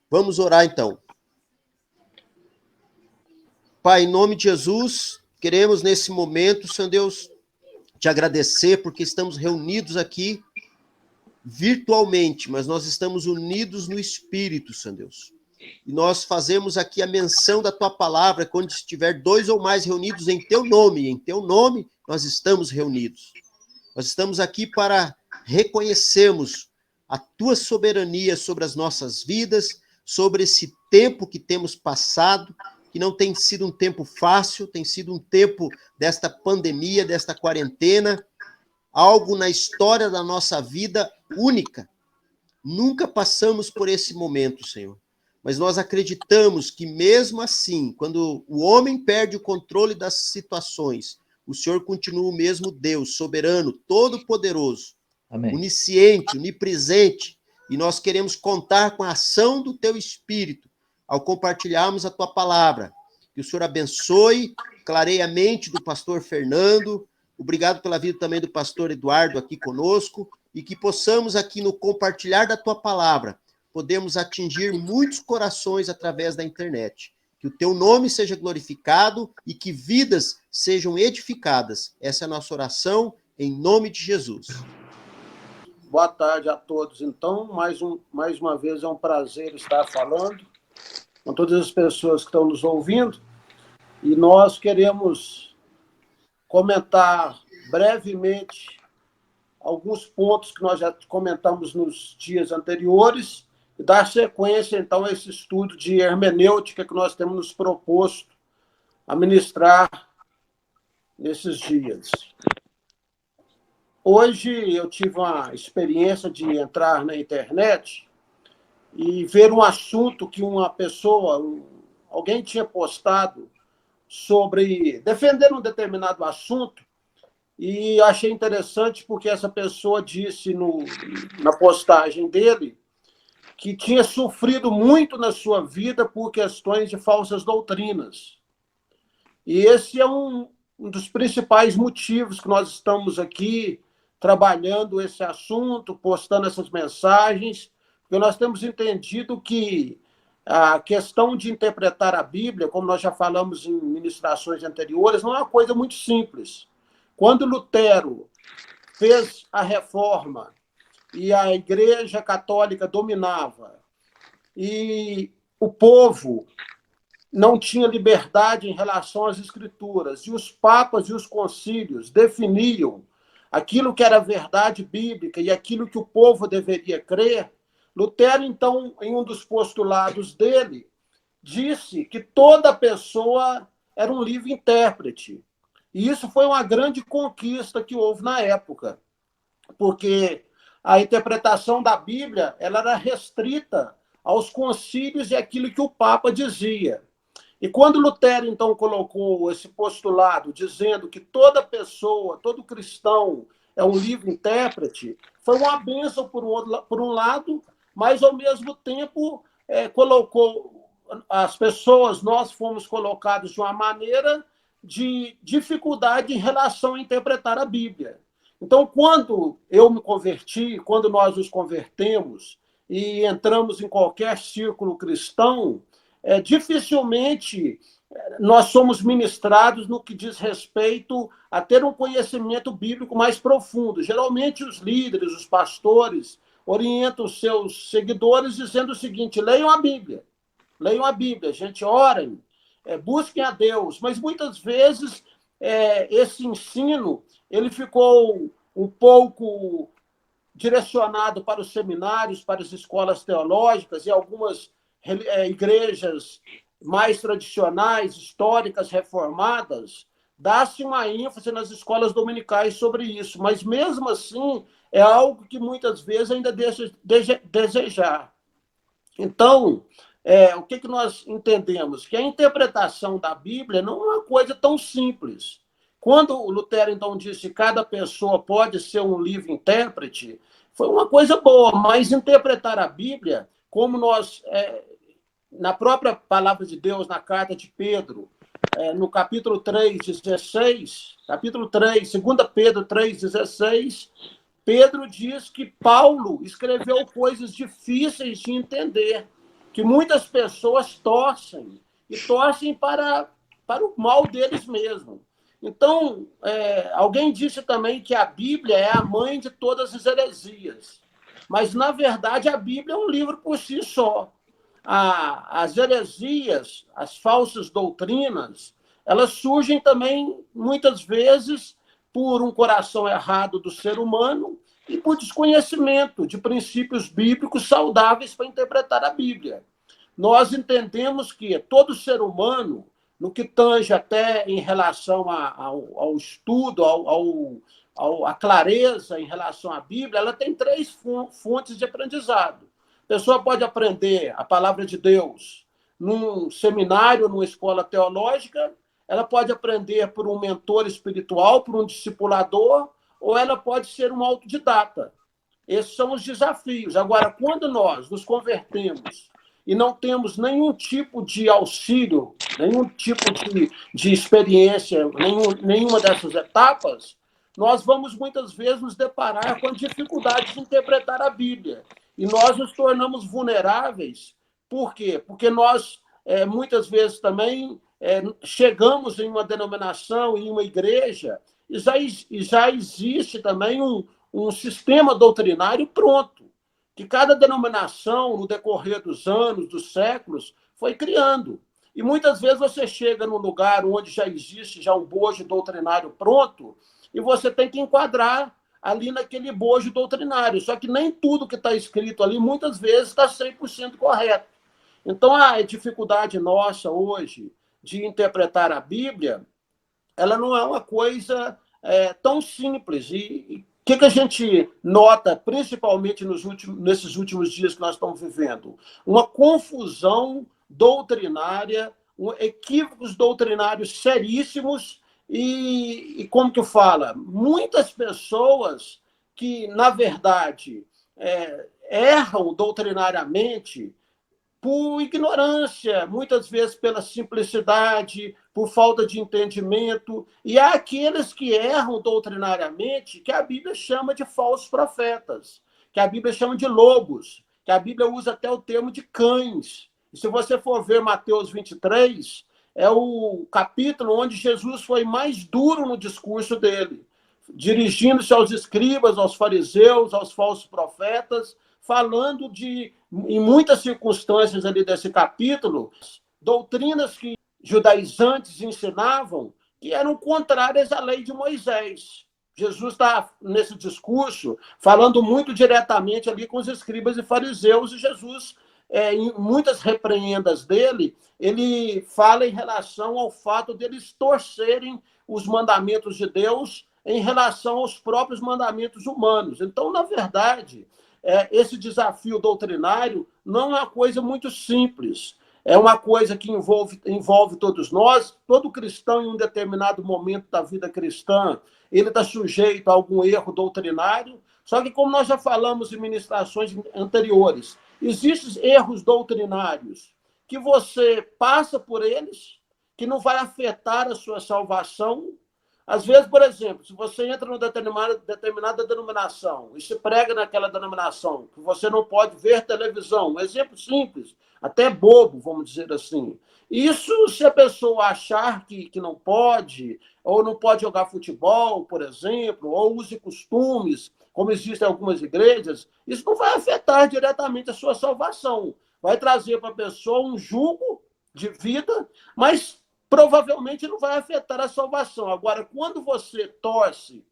Vamos orar então. Pai, em nome de Jesus, queremos nesse momento, Senhor Deus, te agradecer porque estamos reunidos aqui virtualmente, mas nós estamos unidos no Espírito, Senhor Deus. E nós fazemos aqui a menção da tua palavra, quando estiver 2 ou mais reunidos em teu nome nós estamos reunidos. Nós estamos aqui para reconhecermos a tua soberania sobre as nossas vidas, sobre esse tempo que temos passado, que não tem sido um tempo fácil, tem sido um tempo desta pandemia, desta quarentena, algo na história da nossa vida única. Nunca passamos por esse momento, Senhor. Mas nós acreditamos que mesmo assim, quando o homem perde o controle das situações, o Senhor continua o mesmo Deus, soberano, todo-poderoso, onisciente, onipresente, e nós queremos contar com a ação do teu Espírito ao compartilharmos a tua palavra. Que o Senhor abençoe, clareie a mente do pastor Fernando, obrigado pela vida também do pastor Eduardo aqui conosco, e que possamos aqui no compartilhar da tua palavra, podemos atingir muitos corações através da internet. Que o teu nome seja glorificado e que vidas sejam edificadas. Essa é a nossa oração, em nome de Jesus. Boa tarde a todos. Então, mais uma vez é um prazer estar falando com todas as pessoas que estão nos ouvindo. E nós queremos comentar brevemente alguns pontos que nós já comentamos nos dias anteriores e dar sequência, então, a esse estudo de hermenêutica que nós temos nos proposto a ministrar nesses dias. Hoje eu tive uma experiência de entrar na internet e ver um assunto que uma pessoa, alguém tinha postado sobre defender um determinado assunto, e achei interessante porque essa pessoa disse na postagem dele que tinha sofrido muito na sua vida por questões de falsas doutrinas. E esse é um dos principais motivos que nós estamos aqui trabalhando esse assunto, postando essas mensagens, porque nós temos entendido que a questão de interpretar a Bíblia, como nós já falamos em ministrações anteriores, não é uma coisa muito simples. Quando Lutero fez a reforma e a Igreja Católica dominava e o povo não tinha liberdade em relação às Escrituras, e os papas e os concílios definiam aquilo que era verdade bíblica e aquilo que o povo deveria crer, Lutero, então, em um dos postulados dele, disse que toda pessoa era um livre intérprete. E isso foi uma grande conquista que houve na época, porque a interpretação da Bíblia ela era restrita aos concílios e aquilo que o Papa dizia. E quando Lutero, então, colocou esse postulado, dizendo que toda pessoa, todo cristão é um livre intérprete, foi uma bênção por um lado, mas, ao mesmo tempo, colocou as pessoas, nós fomos colocados de uma maneira de dificuldade em relação a interpretar a Bíblia. Então, quando eu me converti, quando nós nos convertemos e entramos em qualquer círculo cristão, dificilmente nós somos ministrados no que diz respeito a ter um conhecimento bíblico mais profundo. Geralmente, os líderes, os pastores, orientam os seus seguidores dizendo o seguinte: leiam a Bíblia, gente, orem, busquem a Deus. Mas, muitas vezes, esse ensino ele ficou um pouco direcionado para os seminários, para as escolas teológicas e algumas igrejas mais tradicionais, históricas, reformadas, dá-se uma ênfase nas escolas dominicais sobre isso, mas mesmo assim é algo que muitas vezes ainda deixa desejar. Então, o que nós entendemos? Que a interpretação da Bíblia não é uma coisa tão simples. Quando o Lutero, então, disse que cada pessoa pode ser um livre intérprete, foi uma coisa boa, mas interpretar a Bíblia, como nós, na própria palavra de Deus, na carta de Pedro, no capítulo 3:16, capítulo 3, 2 Pedro 3:16, Pedro diz que Paulo escreveu coisas difíceis de entender, que muitas pessoas torcem, e torcem para o mal deles mesmos. Então, alguém disse também que a Bíblia é a mãe de todas as heresias. Mas, na verdade, a Bíblia é um livro por si só. As heresias, as falsas doutrinas, elas surgem também, muitas vezes, por um coração errado do ser humano e por desconhecimento de princípios bíblicos saudáveis para interpretar a Bíblia. Nós entendemos que todo ser humano, no que tange até em relação ao estudo, à clareza em relação à Bíblia, ela tem 3 fontes de aprendizado. A pessoa pode aprender a palavra de Deus num seminário, numa escola teológica, ela pode aprender por um mentor espiritual, por um discipulador, ou ela pode ser um autodidata. Esses são os desafios. Agora, quando nós nos convertemos e não temos nenhum tipo de auxílio, nenhum tipo de experiência, nenhuma dessas etapas, nós vamos muitas vezes nos deparar com a dificuldade de interpretar a Bíblia. E nós nos tornamos vulneráveis. Por quê? Porque nós, muitas vezes também, chegamos em uma denominação, em uma igreja, e já existe também um sistema doutrinário pronto, que cada denominação, no decorrer dos anos, dos séculos, foi criando. E muitas vezes você chega num lugar onde já existe já um bojo doutrinário pronto, e você tem que enquadrar ali naquele bojo doutrinário. Só que nem tudo que está escrito ali, muitas vezes, está 100% correto. Então, a dificuldade nossa hoje de interpretar a Bíblia, ela não é uma coisa tão simples. E o que a gente nota, principalmente nesses últimos dias que nós estamos vivendo? Uma confusão doutrinária, equívocos doutrinários seríssimos e como que fala? Muitas pessoas que, na verdade, erram doutrinariamente por ignorância, muitas vezes pela simplicidade, por falta de entendimento. E há aqueles que erram doutrinariamente, que a Bíblia chama de falsos profetas, que a Bíblia chama de lobos, que a Bíblia usa até o termo de cães. E se você for ver Mateus 23, é o capítulo onde Jesus foi mais duro no discurso dele, dirigindo-se aos escribas, aos fariseus, aos falsos profetas, falando em muitas circunstâncias ali desse capítulo, doutrinas que judaizantes ensinavam que eram contrárias à lei de Moisés. Jesus está, nesse discurso, falando muito diretamente ali com os escribas e fariseus, e Jesus, em muitas repreendas dele, ele fala em relação ao fato deles torcerem os mandamentos de Deus em relação aos próprios mandamentos humanos. Então, na verdade, esse desafio doutrinário não é uma coisa muito simples. É uma coisa que envolve todos nós. Todo cristão, em um determinado momento da vida cristã, ele está sujeito a algum erro doutrinário. Só que, como nós já falamos em ministrações anteriores, existem erros doutrinários que você passa por eles, que não vai afetar a sua salvação. Às vezes, por exemplo, se você entra numa determinada denominação e se prega naquela denominação que você não pode ver televisão, um exemplo simples, até bobo, vamos dizer assim. Isso, se a pessoa achar que não pode, ou não pode jogar futebol, por exemplo, ou use costumes, como existem em algumas igrejas, isso não vai afetar diretamente a sua salvação. Vai trazer para a pessoa um jugo de vida, mas provavelmente não vai afetar a salvação. Agora, quando você torce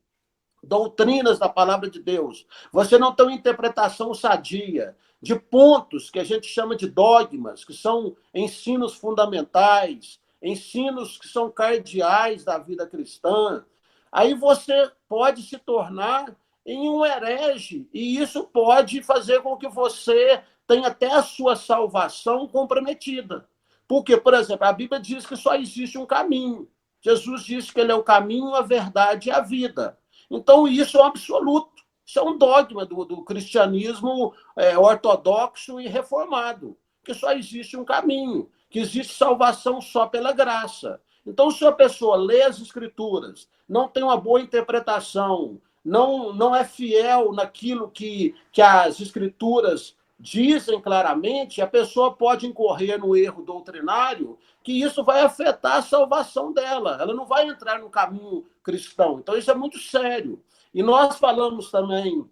doutrinas da palavra de Deus, você não tem uma interpretação sadia de pontos que a gente chama de dogmas, que são ensinos fundamentais, ensinos que são cardeais da vida cristã, aí você pode se tornar em um herege, e isso pode fazer com que você tenha até a sua salvação comprometida. Porque, por exemplo, a Bíblia diz que só existe um caminho. Jesus disse que ele é o caminho, a verdade e a vida. Então, isso é um absoluto. Isso é um dogma do cristianismo ortodoxo e reformado, que só existe um caminho, que existe salvação só pela graça. Então, se a pessoa lê as Escrituras, não tem uma boa interpretação, não é fiel naquilo que as Escrituras dizem claramente, a pessoa pode incorrer no erro doutrinário, que isso vai afetar a salvação dela. Ela não vai entrar no caminho cristão. Então, isso é muito sério. E nós falamos também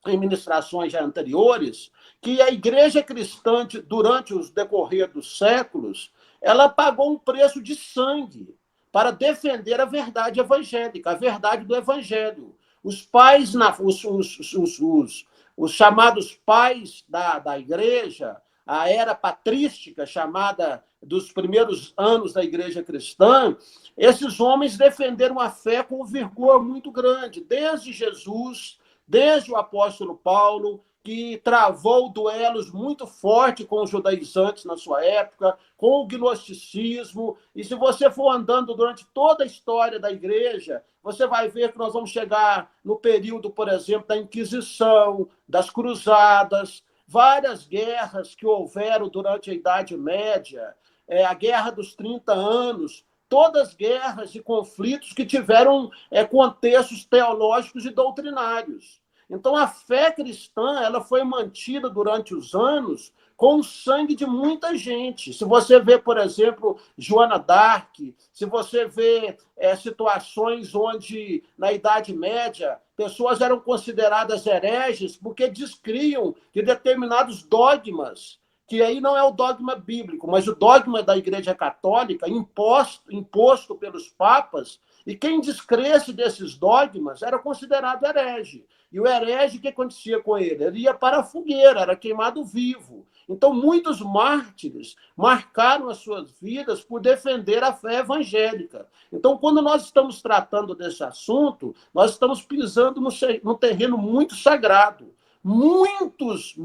em ministrações já anteriores, que a igreja cristã, durante os decorrer dos séculos, ela pagou um preço de sangue para defender a verdade evangélica, a verdade do evangelho. Os pais, os chamados pais da igreja, a era patrística, chamada dos primeiros anos da igreja cristã, esses homens defenderam a fé com um vigor muito grande, desde Jesus, desde o apóstolo Paulo, que travou duelos muito fortes com os judaizantes na sua época, com o gnosticismo. E se você for andando durante toda a história da igreja, você vai ver que nós vamos chegar no período, por exemplo, da Inquisição, das Cruzadas, várias guerras que houveram durante a Idade Média, a Guerra dos 30 Anos, todas guerras e conflitos que tiveram contextos teológicos e doutrinários. Então, a fé cristã ela foi mantida durante os anos com o sangue de muita gente. Se você vê, por exemplo, Joana d'Arc, se você vê situações onde, na Idade Média, pessoas eram consideradas hereges porque descriam que determinados dogmas, que aí não é o dogma bíblico, mas o dogma da Igreja Católica, imposto pelos papas, e quem descresse desses dogmas era considerado herege. E o herege, o que acontecia com ele? Ele ia para a fogueira, era queimado vivo. Então, muitos mártires marcaram as suas vidas por defender a fé evangélica. Então, quando nós estamos tratando desse assunto, nós estamos pisando num terreno muito sagrado. Muitos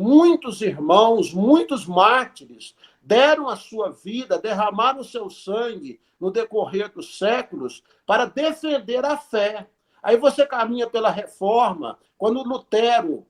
irmãos, muitos mártires deram a sua vida, derramaram o seu sangue no decorrer dos séculos para defender a fé. Aí você caminha pela Reforma, quando Lutero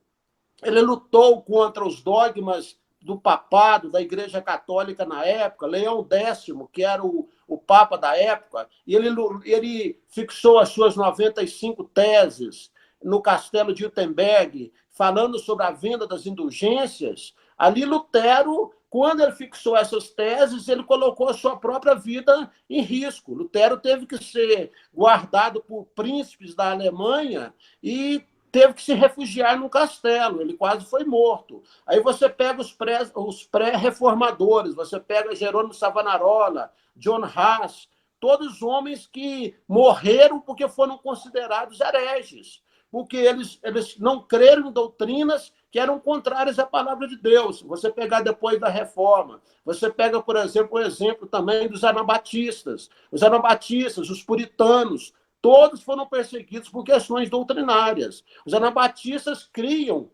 ele lutou contra os dogmas do papado, da Igreja Católica na época, Leão X, que era o papa da época, e ele fixou as suas 95 teses no castelo de Wittenberg, falando sobre a venda das indulgências. Ali Lutero, quando ele fixou essas teses, ele colocou a sua própria vida em risco. Lutero teve que ser guardado por príncipes da Alemanha e teve que se refugiar num castelo, ele quase foi morto. Aí você pega os pré-reformadores, você pega Jerônimo Savonarola, John Huss, todos homens que morreram porque foram considerados hereges, porque eles não creram em doutrinas que eram contrárias à palavra de Deus. Você pegar depois da Reforma, você pega, por exemplo, o exemplo também dos anabatistas. Os anabatistas, os puritanos, todos foram perseguidos por questões doutrinárias. Os anabatistas criam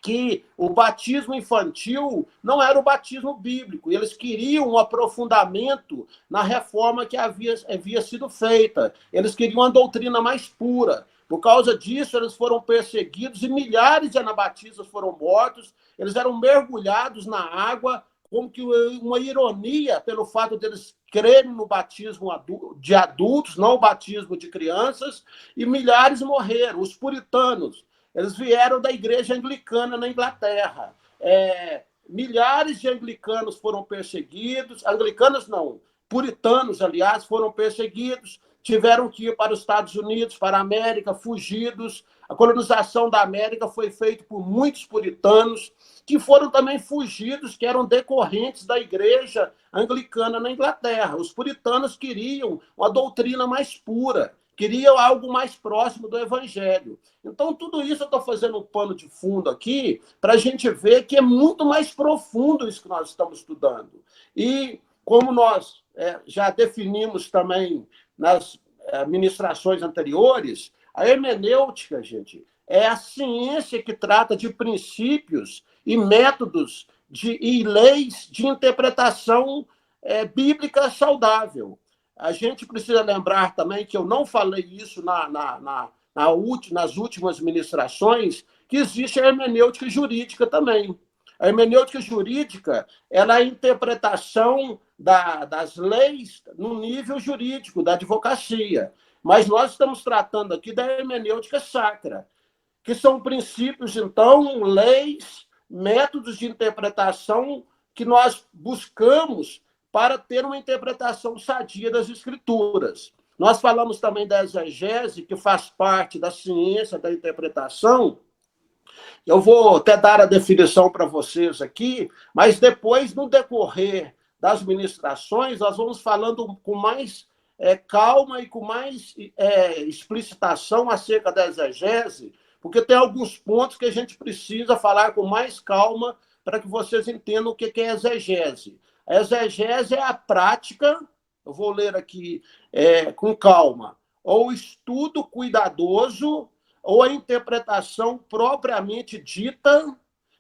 que o batismo infantil não era o batismo bíblico. Eles queriam um aprofundamento na reforma que havia sido feita. Eles queriam uma doutrina mais pura. Por causa disso, eles foram perseguidos e milhares de anabatistas foram mortos. Eles eram mergulhados na água, como que uma ironia pelo fato deles crerem no batismo de adultos, não o batismo de crianças, e milhares morreram. Os puritanos, eles vieram da igreja anglicana na Inglaterra. Milhares de anglicanos foram perseguidos, anglicanos não, puritanos, aliás, foram perseguidos, tiveram que ir para os Estados Unidos, para a América, fugidos. A colonização da América foi feita por muitos puritanos, que foram também fugidos, que eram decorrentes da igreja anglicana na Inglaterra. Os puritanos queriam uma doutrina mais pura, queriam algo mais próximo do evangelho. Então, tudo isso eu estou fazendo um pano de fundo aqui para a gente ver que é muito mais profundo isso que nós estamos estudando. E como nós já definimos também nas ministrações anteriores, a hermenêutica, gente, é a ciência que trata de princípios e métodos e leis de interpretação bíblica saudável. A gente precisa lembrar também que eu não falei isso nas últimas ministrações, que existe a hermenêutica jurídica também. A hermenêutica jurídica ela é a interpretação das leis no nível jurídico, da advocacia. Mas nós estamos tratando aqui da hermenêutica sacra, que são princípios, então, leis métodos de interpretação que nós buscamos para ter uma interpretação sadia das Escrituras. Nós falamos também da exegese, que faz parte da ciência da interpretação. Eu vou até dar a definição para vocês aqui, mas depois, no decorrer das ministrações, nós vamos falando com mais calma e com mais explicitação acerca da exegese, porque tem alguns pontos que a gente precisa falar com mais calma para que vocês entendam o que é exegese. A exegese é a prática, eu vou ler aqui com calma, ou estudo cuidadoso, ou a interpretação propriamente dita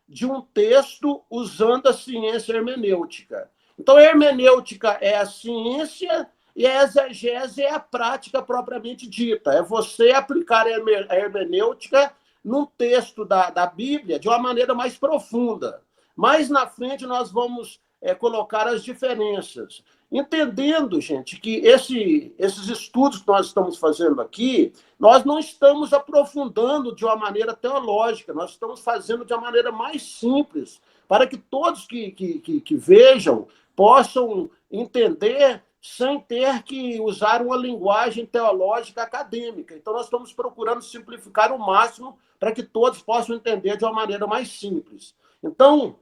de um texto usando a ciência hermenêutica. Então, a hermenêutica é a ciência e a exegese é a prática propriamente dita. É você aplicar a hermenêutica num texto da Bíblia de uma maneira mais profunda. Mais na frente, nós vamos colocar as diferenças. Entendendo, gente, que esses estudos que nós estamos fazendo aqui, nós não estamos aprofundando de uma maneira teológica, nós estamos fazendo de uma maneira mais simples, para que todos que vejam possam entender sem ter que usar uma linguagem teológica acadêmica. Então, nós estamos procurando simplificar o máximo para que todos possam entender de uma maneira mais simples. Então,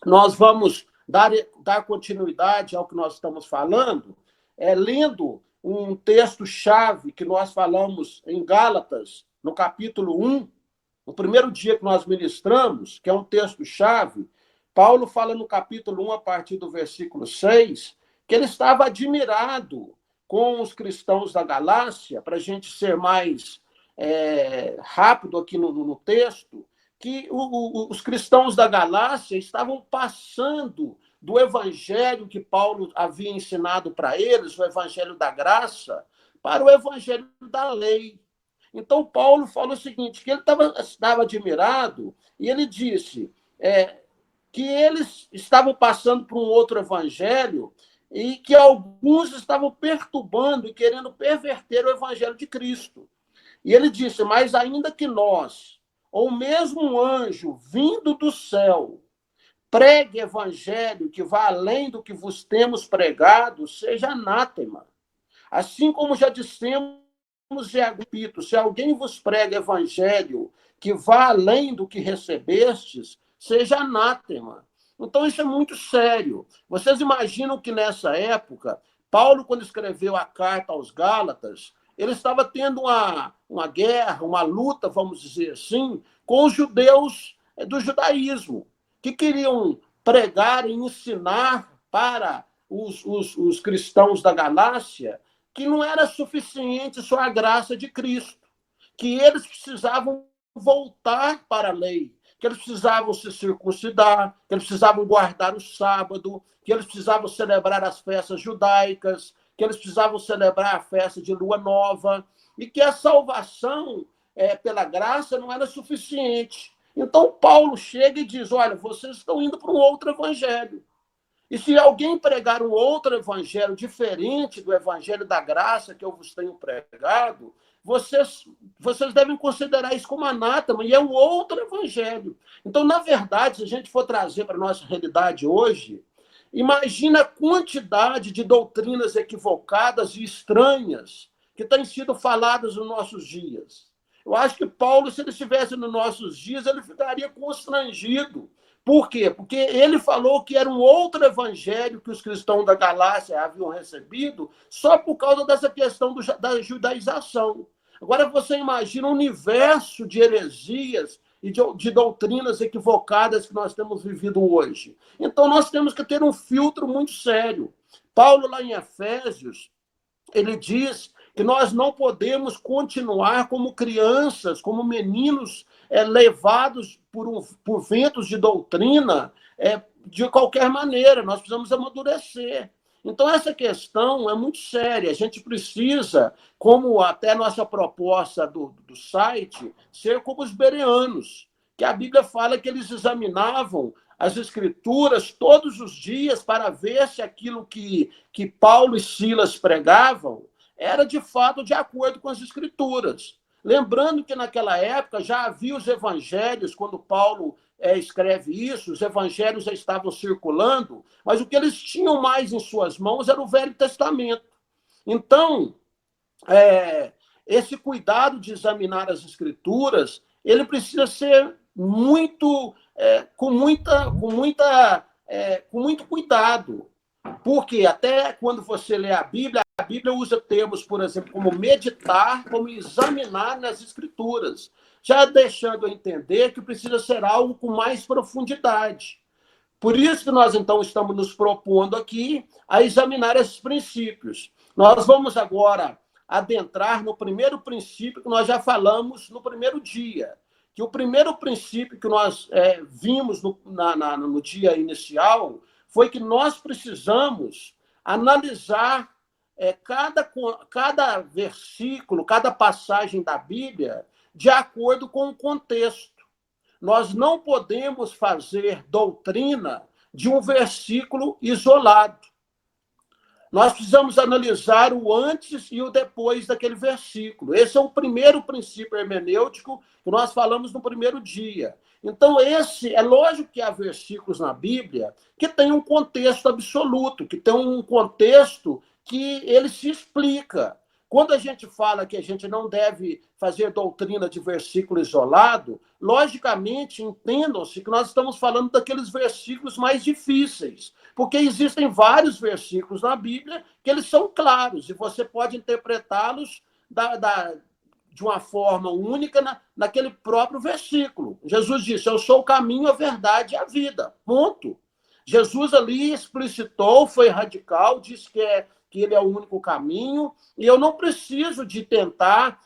nós vamos dar continuidade ao que nós estamos falando, lendo um texto-chave que nós falamos em Gálatas, no capítulo 1, no primeiro dia que nós ministramos, que é um texto-chave. Paulo fala no capítulo 1, a partir do versículo 6, que ele estava admirado com os cristãos da Galácia, para a gente ser mais rápido aqui no texto, que os cristãos da Galácia estavam passando do evangelho que Paulo havia ensinado para eles, o evangelho da graça, para o evangelho da lei. Então, Paulo falou o seguinte, que ele estava admirado, e ele disse que eles estavam passando por um outro evangelho e que alguns estavam perturbando e querendo perverter o evangelho de Cristo. E ele disse, mas ainda que nós, ou mesmo um anjo vindo do céu, pregue evangelho que vá além do que vos temos pregado, seja anátema. Assim como já dissemos e repito, se alguém vos prega evangelho que vá além do que recebestes, seja anátema. Então, isso é muito sério. Vocês imaginam que nessa época, Paulo, quando escreveu a carta aos Gálatas, ele estava tendo uma guerra, uma luta, vamos dizer assim, com os judeus do judaísmo, que queriam pregar e ensinar para os cristãos da Galácia que não era suficiente só a graça de Cristo, que eles precisavam voltar para a lei, que eles precisavam se circuncidar, que eles precisavam guardar o sábado, que eles precisavam celebrar as festas judaicas, que eles precisavam celebrar a festa de lua nova, e que a salvação pela graça não era suficiente. Então, Paulo chega e diz, olha, vocês estão indo para um outro evangelho. E se alguém pregar um outro evangelho diferente do evangelho da graça que eu vos tenho pregado, vocês devem considerar isso como anátema, e é um outro evangelho. Então, na verdade, se a gente for trazer para a nossa realidade hoje, imagina a quantidade de doutrinas equivocadas e estranhas que têm sido faladas nos nossos dias. Eu acho que Paulo, se ele estivesse nos nossos dias, ele ficaria constrangido. Por quê? Porque ele falou que era um outro evangelho que os cristãos da Galácia haviam recebido só por causa dessa questão da judaização. Agora, você imagina um universo de heresias e de doutrinas equivocadas que nós temos vivido hoje. Então, nós temos que ter um filtro muito sério. Paulo, lá em Efésios, ele diz que nós não podemos continuar como crianças, como meninos levados por ventos de doutrina de qualquer maneira. Nós precisamos amadurecer. Então, essa questão é muito séria. A gente precisa, como até nossa proposta do site, ser como os bereanos, que a Bíblia fala que eles examinavam as Escrituras todos os dias para ver se aquilo que Paulo e Silas pregavam era, de fato, de acordo com as Escrituras. Lembrando que, naquela época, já havia os evangelhos, quando Paulo escreve isso, os evangelhos já estavam circulando, mas o que eles tinham mais em suas mãos era o Velho Testamento. Então, esse cuidado de examinar as Escrituras, ele precisa ser muito, com muito cuidado, porque até quando você lê a Bíblia usa termos, por exemplo, como meditar, como examinar nas Escrituras, já deixando a entender que precisa ser algo com mais profundidade. Por isso que nós, então, estamos nos propondo aqui a examinar esses princípios. Nós vamos agora adentrar no primeiro princípio que nós já falamos no primeiro dia, que o primeiro princípio que nós vimos no dia inicial foi que nós precisamos analisar cada versículo, cada passagem da Bíblia de acordo com o contexto. Nós não podemos fazer doutrina de um versículo isolado. Nós precisamos analisar o antes e o depois daquele versículo. Esse é o primeiro princípio hermenêutico que nós falamos no primeiro dia. Então, é lógico que há versículos na Bíblia que têm um contexto absoluto, que tem um contexto que ele se explica. Quando a gente fala que a gente não deve fazer doutrina de versículo isolado, logicamente, entendam-se que nós estamos falando daqueles versículos mais difíceis, porque existem vários versículos na Bíblia que eles são claros, e você pode interpretá-los de uma forma única naquele próprio versículo. Jesus disse, eu sou o caminho, a verdade e a vida. Ponto. Jesus ali explicitou, foi radical, disse que ele é o único caminho, e eu não preciso de tentar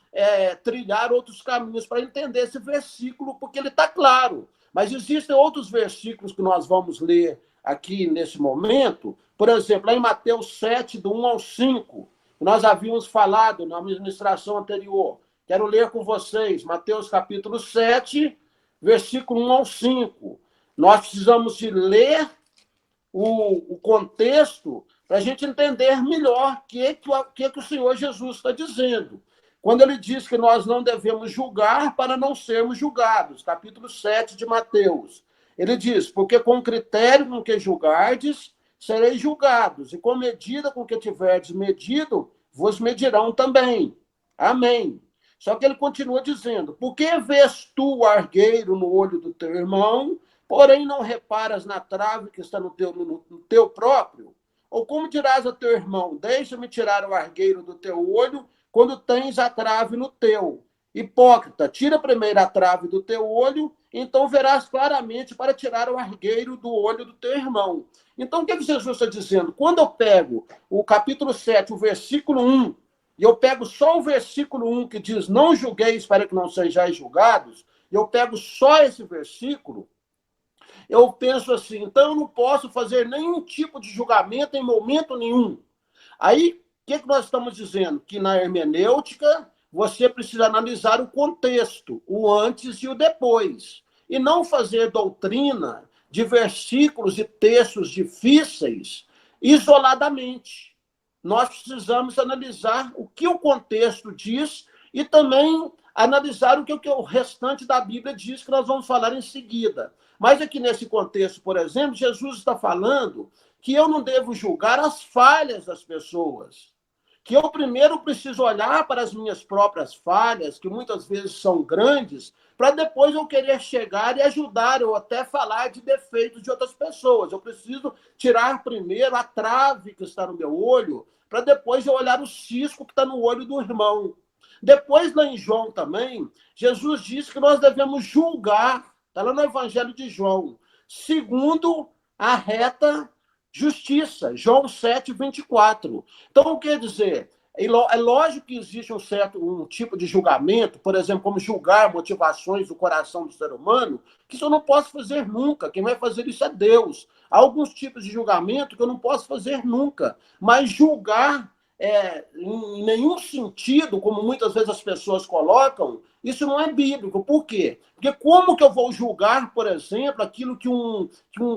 trilhar outros caminhos para entender esse versículo, porque ele está claro. Mas existem outros versículos que nós vamos ler aqui nesse momento, por exemplo, lá em Mateus 7, do 1 ao 5, que nós havíamos falado na ministração anterior. Quero ler com vocês, Mateus capítulo 7, versículo 1 ao 5. Nós precisamos de ler o contexto para a gente entender melhor o que o Senhor Jesus está dizendo. Quando ele diz que nós não devemos julgar para não sermos julgados, capítulo 7 de Mateus. Ele diz, porque com critério com que julgardes, sereis julgados, e com medida com que tiverdes medido, vos medirão também. Amém. Só que ele continua dizendo, por que vês tu o argueiro no olho do teu irmão, porém não reparas na trave que está no teu próprio? Ou como dirás a teu irmão, deixa-me tirar o argueiro do teu olho, quando tens a trave no teu? Hipócrita, tira primeiro a trave do teu olho, então verás claramente para tirar o argueiro do olho do teu irmão. Então, o que Jesus está dizendo? Quando eu pego o capítulo 7, o versículo 1, e eu pego só o versículo 1 que diz, não julgueis para que não sejais julgados, e eu pego só esse versículo, eu penso assim, então eu não posso fazer nenhum tipo de julgamento em momento nenhum. Aí, o que nós estamos dizendo? Que na hermenêutica, você precisa analisar o contexto, o antes e o depois, e não fazer doutrina de versículos e textos difíceis isoladamente. Nós precisamos analisar o que o contexto diz e também analisar o que o restante da Bíblia diz, que nós vamos falar em seguida. Mas aqui nesse contexto, por exemplo, Jesus está falando que eu não devo julgar as falhas das pessoas, que eu primeiro preciso olhar para as minhas próprias falhas, que muitas vezes são grandes, para depois eu querer chegar e ajudar, ou até falar de defeitos de outras pessoas. Eu preciso tirar primeiro a trave que está no meu olho, para depois eu olhar o cisco que está no olho do irmão. Depois, lá em João também, Jesus disse que nós devemos julgar, está lá no Evangelho de João, segundo a reta justiça, João 7, 24. Então, quer dizer, é lógico que existe um tipo de julgamento, por exemplo, como julgar motivações do coração do ser humano, que isso eu não posso fazer nunca. Quem vai fazer isso é Deus. Há alguns tipos de julgamento que eu não posso fazer nunca. Mas julgar em nenhum sentido, como muitas vezes as pessoas colocam, isso não é bíblico. Por quê? Porque como que eu vou julgar, por exemplo, aquilo que um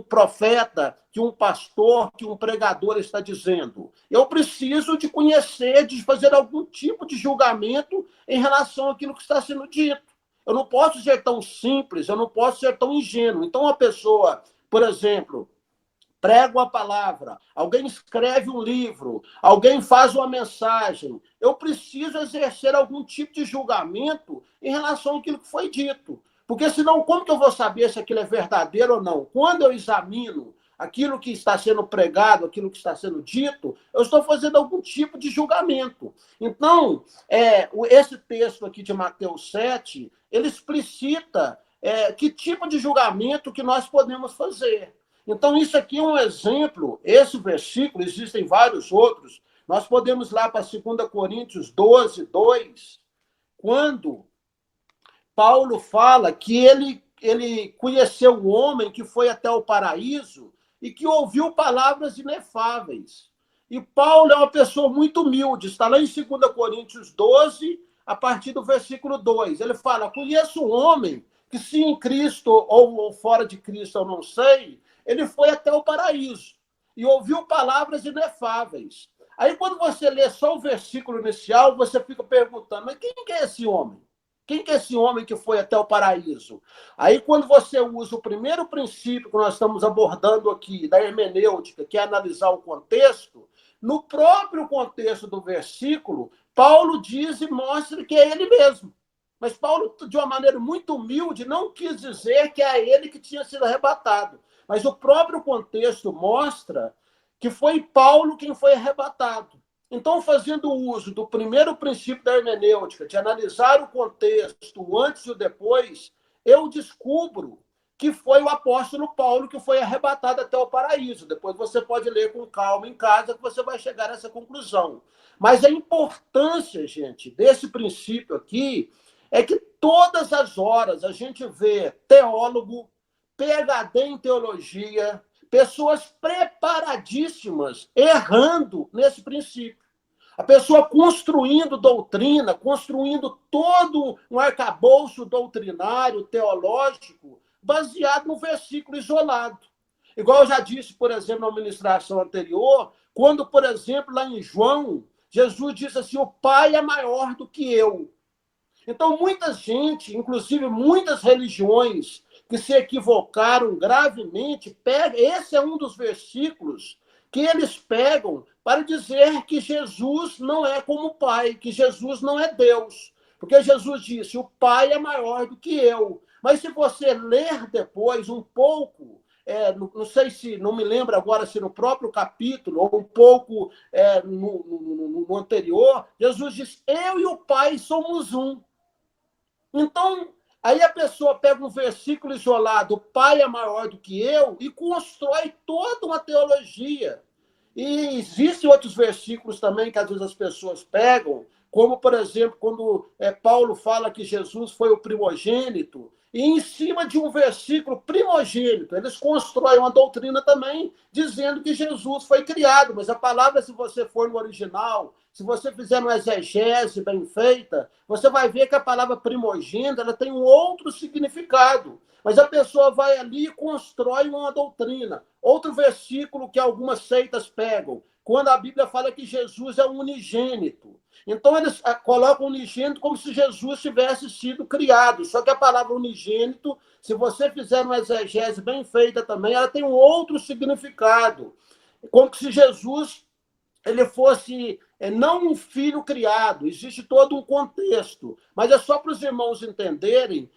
profeta, que um pastor, que um pregador está dizendo? Eu preciso de conhecer, de fazer algum tipo de julgamento em relação àquilo que está sendo dito. Eu não posso ser tão simples, eu não posso ser tão ingênuo. Então, uma pessoa, por exemplo, prega uma palavra, alguém escreve um livro, alguém faz uma mensagem, eu preciso exercer algum tipo de julgamento em relação àquilo que foi dito. Porque senão, como que eu vou saber se aquilo é verdadeiro ou não? Quando eu examino aquilo que está sendo pregado, aquilo que está sendo dito, eu estou fazendo algum tipo de julgamento. Então, esse texto aqui de Mateus 7, ele explicita que tipo de julgamento que nós podemos fazer. Então, isso aqui é um exemplo, esse versículo, existem vários outros, nós podemos ir lá para 2 Coríntios 12, 2, quando Paulo fala que ele conheceu um homem que foi até o paraíso e que ouviu palavras inefáveis. E Paulo é uma pessoa muito humilde, está lá em 2 Coríntios 12, a partir do versículo 2. Ele fala, conheço um homem que se em Cristo ou fora de Cristo, eu não sei, ele foi até o paraíso e ouviu palavras inefáveis. Aí, quando você lê só o versículo inicial, você fica perguntando, mas quem que é esse homem? Quem que é esse homem que foi até o paraíso? Aí, quando você usa o primeiro princípio que nós estamos abordando aqui, da hermenêutica, que é analisar o contexto, no próprio contexto do versículo, Paulo diz e mostra que é ele mesmo. Mas Paulo, de uma maneira muito humilde, não quis dizer que é ele que tinha sido arrebatado. Mas o próprio contexto mostra que foi Paulo quem foi arrebatado. Então, fazendo uso do primeiro princípio da hermenêutica, de analisar o contexto, o antes e o depois, eu descubro que foi o apóstolo Paulo que foi arrebatado até o paraíso. Depois você pode ler com calma em casa que você vai chegar a essa conclusão. Mas a importância, gente, desse princípio aqui é que todas as horas a gente vê teólogo, PhD em teologia, pessoas preparadíssimas errando nesse princípio. A pessoa construindo doutrina, construindo todo um arcabouço doutrinário, teológico, baseado no versículo isolado. Igual eu já disse, por exemplo, na ministração anterior, quando, por exemplo, lá em João, Jesus disse assim, o Pai é maior do que eu. Então, muita gente, inclusive muitas religiões, que se equivocaram gravemente, esse é um dos versículos que eles pegam para dizer que Jesus não é como o Pai, que Jesus não é Deus. Porque Jesus disse, o Pai é maior do que eu. Mas se você ler depois um pouco, não sei se, não me lembro agora se no próprio capítulo ou um pouco no anterior, Jesus diz, eu e o Pai somos um. Então, aí a pessoa pega um versículo isolado, o Pai é maior do que eu, e constrói toda uma teologia. E existem outros versículos também que às vezes as pessoas pegam, como, por exemplo, quando Paulo fala que Jesus foi o primogênito, e em cima de um versículo primogênito, eles constroem uma doutrina também, dizendo que Jesus foi criado, mas a palavra, se você for no original, se você fizer uma exegese bem feita, você vai ver que a palavra primogênito ela tem um outro significado. Mas a pessoa vai ali e constrói uma doutrina. Outro versículo que algumas seitas pegam, quando a Bíblia fala que Jesus é unigênito. Então, eles colocam unigênito como se Jesus tivesse sido criado. Só que a palavra unigênito, se você fizer uma exegese bem feita também, ela tem um outro significado. Como se Jesus ele fosse não um filho criado, existe todo um contexto, mas é só para os irmãos entenderem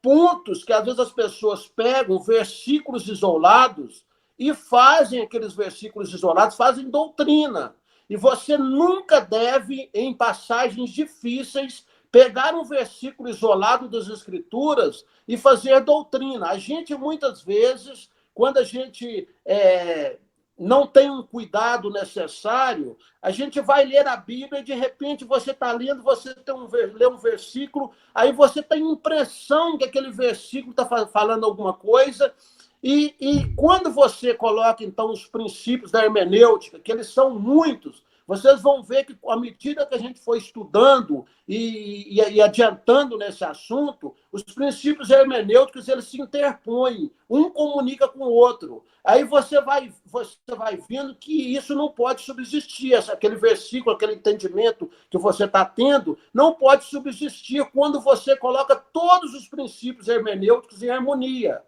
pontos que às vezes as pessoas pegam, versículos isolados, e fazem aqueles versículos isolados, fazem doutrina. E você nunca deve, em passagens difíceis, pegar um versículo isolado das Escrituras e fazer doutrina. A gente, muitas vezes, quando a gente não tem um cuidado necessário, a gente vai ler a Bíblia e, de repente, você está lendo, você lê um versículo, aí você tem a impressão que aquele versículo está falando alguma coisa, e quando você coloca, então, os princípios da hermenêutica, que eles são muitos, vocês vão ver que, à medida que a gente for estudando e adiantando nesse assunto, os princípios hermenêuticos eles se interpõem, um comunica com o outro. Aí você vai vendo que isso não pode subsistir, aquele versículo, aquele entendimento que você está tendo, não pode subsistir quando você coloca todos os princípios hermenêuticos em harmonia,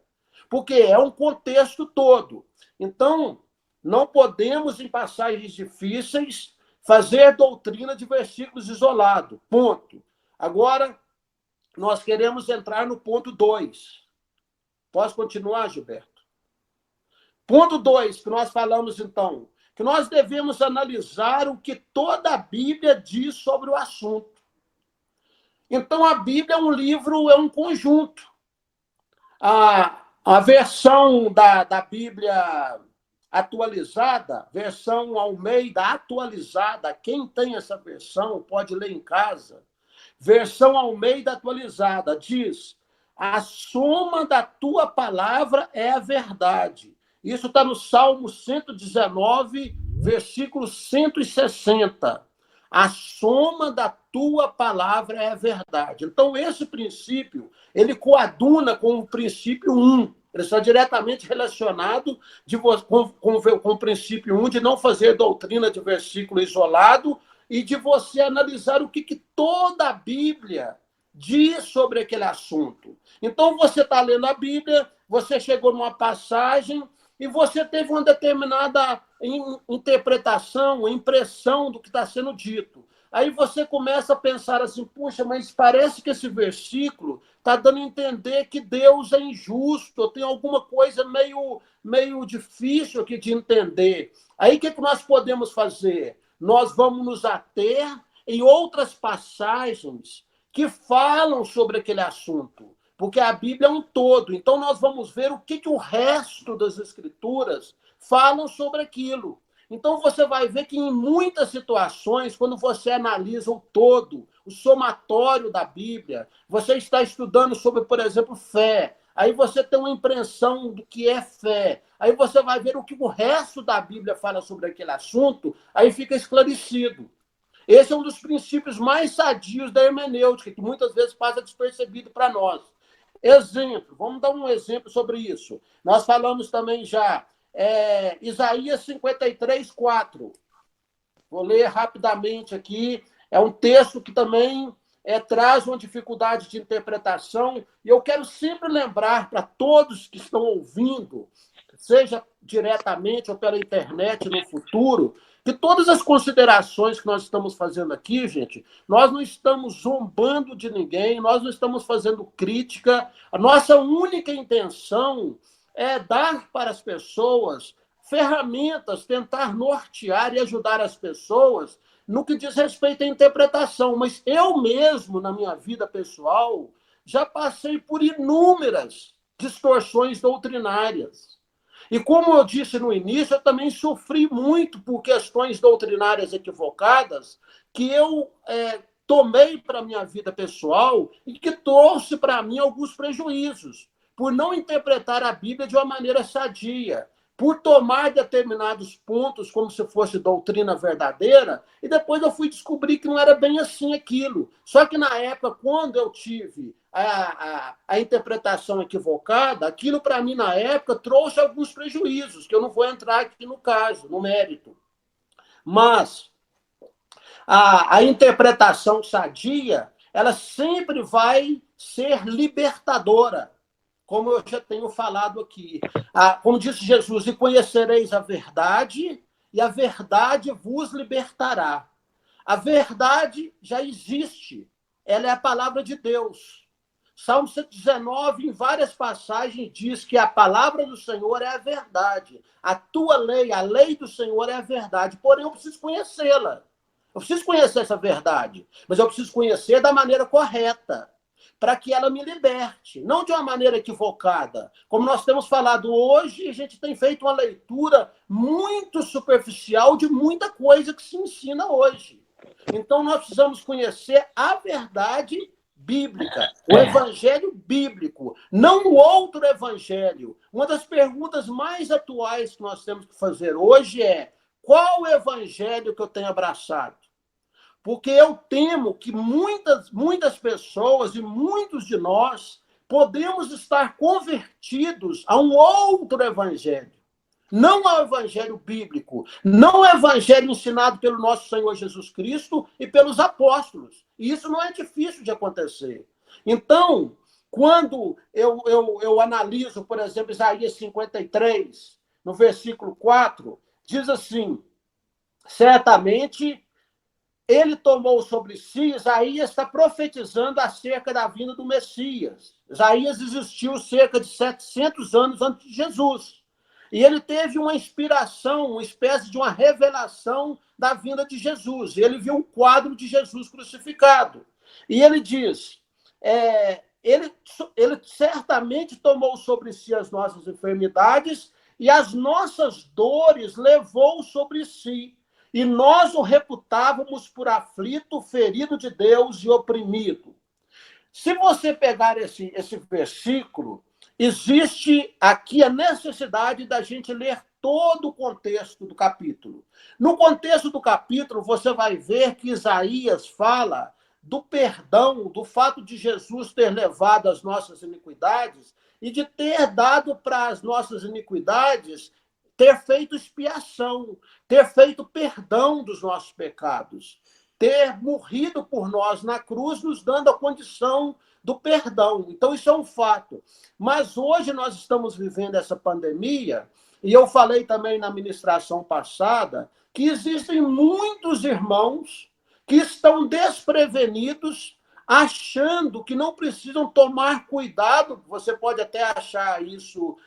porque é um contexto todo. Então, não podemos, em passagens difíceis, fazer doutrina de versículos isolados. Ponto. Agora, nós queremos entrar no ponto 2. Posso continuar, Gilberto? Ponto 2, que nós falamos, então, que nós devemos analisar o que toda a Bíblia diz sobre o assunto. Então, a Bíblia é um livro, é um conjunto. A versão da Bíblia atualizada, versão Almeida atualizada, quem tem essa versão pode ler em casa. Versão Almeida atualizada diz: a soma da tua palavra é a verdade. Isso está no Salmo 119, versículo 160. A soma da tua palavra é a verdade. Então, esse princípio, ele coaduna com o princípio 1. Ele está diretamente relacionado com o princípio 1 de não fazer doutrina de versículo isolado e de você analisar o que toda a Bíblia diz sobre aquele assunto. Então, você está lendo a Bíblia, você chegou numa passagem e você teve uma determinada interpretação, impressão do que está sendo dito. Aí você começa a pensar assim, puxa, mas parece que esse versículo está dando a entender que Deus é injusto, tem alguma coisa meio difícil aqui de entender. Aí o que nós podemos fazer? Nós vamos nos ater em outras passagens que falam sobre aquele assunto, porque a Bíblia é um todo. Então nós vamos ver o que o resto das Escrituras falam sobre aquilo. Então, você vai ver que em muitas situações, quando você analisa o todo, o somatório da Bíblia, você está estudando sobre, por exemplo, fé. Aí você tem uma impressão do que é fé. Aí você vai ver o que o resto da Bíblia fala sobre aquele assunto, aí fica esclarecido. Esse é um dos princípios mais sadios da hermenêutica, que muitas vezes passa despercebido para nós. Exemplo, vamos dar um exemplo sobre isso. Nós falamos também já... Isaías 53, 4. Vou ler rapidamente aqui. É um texto que também traz uma dificuldade de interpretação. E eu quero sempre lembrar para todos que estão ouvindo, seja diretamente ou pela internet no futuro, que todas as considerações que nós estamos fazendo aqui, gente, nós não estamos zombando de ninguém, nós não estamos fazendo crítica. A nossa única intenção é dar para as pessoas ferramentas, tentar nortear e ajudar as pessoas no que diz respeito à interpretação. Mas eu mesmo, na minha vida pessoal, já passei por inúmeras distorções doutrinárias. E como eu disse no início, eu também sofri muito por questões doutrinárias equivocadas que eu tomei para a minha vida pessoal e que trouxe para mim alguns prejuízos, por não interpretar a Bíblia de uma maneira sadia, por tomar determinados pontos como se fosse doutrina verdadeira, e depois eu fui descobrir que não era bem assim aquilo. Só que na época, quando eu tive a interpretação equivocada, aquilo para mim na época trouxe alguns prejuízos, que eu não vou entrar aqui no caso, no mérito. Mas a interpretação sadia, ela sempre vai ser libertadora, como eu já tenho falado aqui. Como disse Jesus, e conhecereis a verdade, e a verdade vos libertará. A verdade já existe, ela é a palavra de Deus. Salmo 119, em várias passagens, diz que a palavra do Senhor é a verdade. A tua lei, a lei do Senhor é a verdade, porém eu preciso conhecê-la. Eu preciso conhecer essa verdade, mas eu preciso conhecer da maneira correta, para que ela me liberte, não de uma maneira equivocada. Como nós temos falado hoje, a gente tem feito uma leitura muito superficial de muita coisa que se ensina hoje. Então, nós precisamos conhecer a verdade bíblica, o evangelho bíblico, não o outro evangelho. Uma das perguntas mais atuais que nós temos que fazer hoje é: qual o evangelho que eu tenho abraçado? Porque eu temo que muitas pessoas e muitos de nós podemos estar convertidos a um outro evangelho. Não ao evangelho bíblico, não ao evangelho ensinado pelo nosso Senhor Jesus Cristo e pelos apóstolos. E isso não é difícil de acontecer. Então, quando eu analiso, por exemplo, Isaías 53, no versículo 4, diz assim: certamente ele tomou sobre si, Isaías está profetizando acerca da vinda do Messias. Isaías existiu cerca de 700 anos antes de Jesus. E ele teve uma inspiração, uma espécie de uma revelação da vinda de Jesus. Ele viu um quadro de Jesus crucificado. E ele diz, ele certamente tomou sobre si as nossas enfermidades e as nossas dores levou sobre si. E nós o reputávamos por aflito, ferido de Deus e oprimido. Se você pegar esse versículo, existe aqui a necessidade da gente ler todo o contexto do capítulo. No contexto do capítulo, você vai ver que Isaías fala do perdão, do fato de Jesus ter levado as nossas iniquidades e de ter dado para as nossas iniquidades, ter feito expiação, ter feito perdão dos nossos pecados, ter morrido por nós na cruz, nos dando a condição do perdão. Então, isso é um fato. Mas hoje nós estamos vivendo essa pandemia, e eu falei também na ministração passada, que existem muitos irmãos que estão desprevenidos, achando que não precisam tomar cuidado. Você pode até achar isso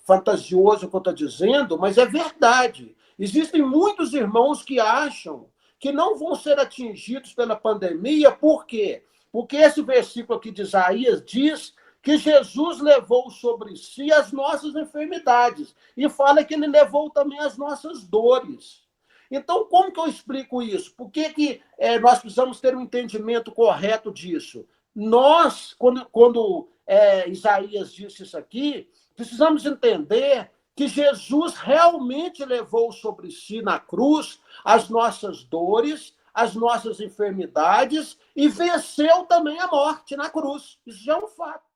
fantasioso, o que eu estou dizendo, mas é verdade. Existem muitos irmãos que acham que não vão ser atingidos pela pandemia. Por quê? Porque esse versículo aqui de Isaías diz que Jesus levou sobre si as nossas enfermidades e fala que ele levou também as nossas dores. Então, como que eu explico isso? Por que nós precisamos ter um entendimento correto disso? Nós, quando Isaías disse isso aqui, precisamos entender que Jesus realmente levou sobre si na cruz as nossas dores, as nossas enfermidades e venceu também a morte na cruz. Isso já é um fato.